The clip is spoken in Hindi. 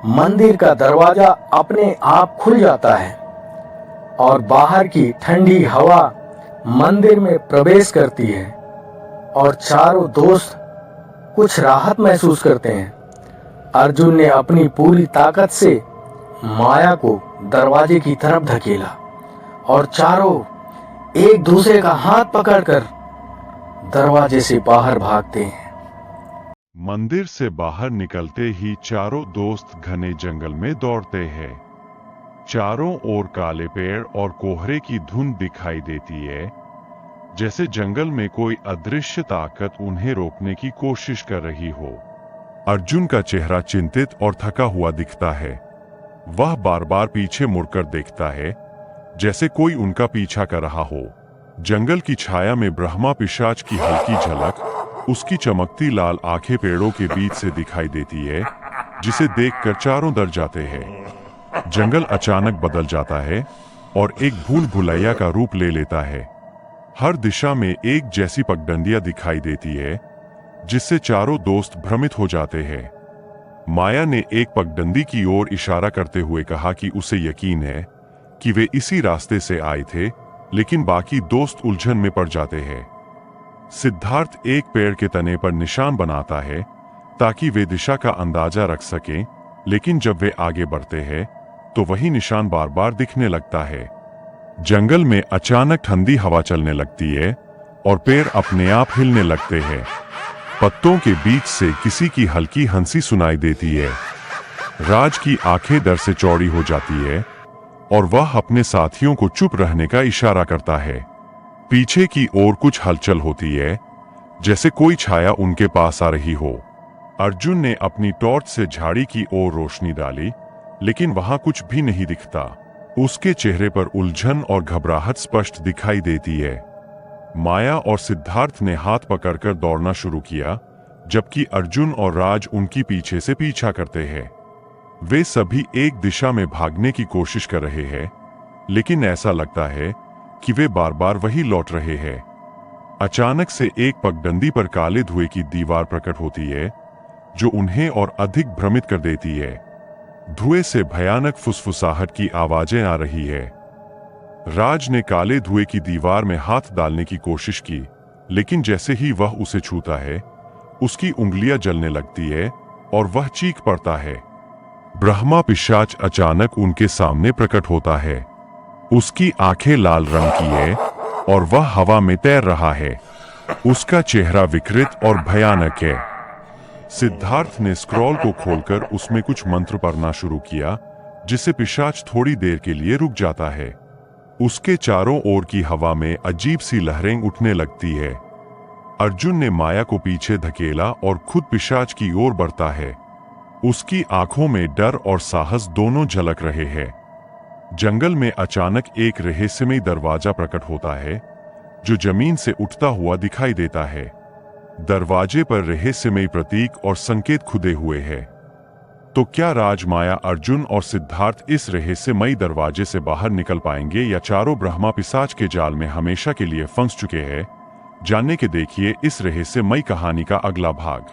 मंदिर का दरवाजा अपने आप खुल जाता है और बाहर की ठंडी हवा मंदिर में प्रवेश करती है और चारों दोस्त कुछ राहत महसूस करते हैं। अर्जुन ने अपनी पूरी ताकत से माया को दरवाजे की तरफ धकेला और चारों एक दूसरे का हाथ पकड़कर दरवाजे से बाहर भागते हैं। मंदिर से बाहर निकलते ही चारों दोस्त घने जंगल में दौड़ते हैं। चारों ओर काले पेड़ और कोहरे की धुंध दिखाई देती है, जैसे जंगल में कोई अदृश्य ताकत उन्हें रोकने की कोशिश कर रही हो। अर्जुन का चेहरा चिंतित और थका हुआ दिखता है। वह बार बार पीछे मुड़कर देखता है, जैसे कोई उनका पीछा कर रहा हो। जंगल की छाया में ब्रह्मा पिशाच की हल्की झलक, उसकी चमकती लाल आंखें पेड़ों के बीच से दिखाई देती है, जिसे देखकर चारों डर जाते हैं। जंगल अचानक बदल जाता है और एक भूल भुलैया का रूप ले लेता है। हर दिशा में एक जैसी पगडंडियां दिखाई देती है, जिससे चारों दोस्त भ्रमित हो जाते हैं। माया ने एक पगडंडी की ओर इशारा करते हुए कहा कि उसे यकीन है कि वे इसी रास्ते से आए थे, लेकिन बाकी दोस्त उलझन में पड़ जाते हैं। सिद्धार्थ एक पेड़ के तने पर निशान बनाता है ताकि वे दिशा का अंदाजा रख सकें, लेकिन जब वे आगे बढ़ते हैं तो वही निशान बार बार दिखने लगता है। जंगल में अचानक ठंडी हवा चलने लगती है और पेड़ अपने आप हिलने लगते हैं। पत्तों के बीच से किसी की हल्की हंसी सुनाई देती है। राज की आंखें डर से चौड़ी हो जाती है और वह अपने साथियों को चुप रहने का इशारा करता है। पीछे की ओर कुछ हलचल होती है, जैसे कोई छाया उनके पास आ रही हो। अर्जुन ने अपनी टॉर्च से झाड़ी की ओर रोशनी डाली, लेकिन वहां कुछ भी नहीं दिखता। उसके चेहरे पर उलझन और घबराहट स्पष्ट दिखाई देती है। माया और सिद्धार्थ ने हाथ पकड़कर दौड़ना शुरू किया, जबकि अर्जुन और राज उनकी पीछे से पीछा करते हैं। वे सभी एक दिशा में भागने की कोशिश कर रहे हैं, लेकिन ऐसा लगता है कि वे बार बार वही लौट रहे हैं। अचानक से एक पगडंडी पर काले धुएं की दीवार प्रकट होती है, जो उन्हें और अधिक भ्रमित कर देती है। धुएं से भयानक फुसफुसाहट की आवाजें आ रही है। राज ने काले धुएं की दीवार में हाथ डालने की कोशिश की, लेकिन जैसे ही वह उसे छूता है, उसकी उंगलियां जलने लगती है और वह चीख पड़ता है। ब्रह्मा पिशाच अचानक उनके सामने प्रकट होता है। उसकी आंखें लाल रंग की है और वह हवा में तैर रहा है। उसका चेहरा विकृत और भयानक है। सिद्धार्थ ने स्क्रॉल को खोलकर उसमें कुछ मंत्र पढ़ना शुरू किया, जिससे पिशाच थोड़ी देर के लिए रुक जाता है। उसके चारों ओर की हवा में अजीब सी लहरें उठने लगती है। अर्जुन ने माया को पीछे धकेला और खुद पिशाच की ओर बढ़ता है। उसकी आंखों में डर और साहस दोनों झलक रहे हैं। जंगल में अचानक एक रहस्यमय दरवाजा प्रकट होता है, जो जमीन से उठता हुआ दिखाई देता है। दरवाजे पर रहस्यमय प्रतीक और संकेत खुदे हुए हैं। तो क्या राज, माया, अर्जुन और सिद्धार्थ इस रहस्यमय दरवाजे से बाहर निकल पाएंगे, या चारों ब्रह्मा पिशाच के जाल में हमेशा के लिए फंस चुके हैं? जानने के देखिए इस रहस्यमय कहानी का अगला भाग।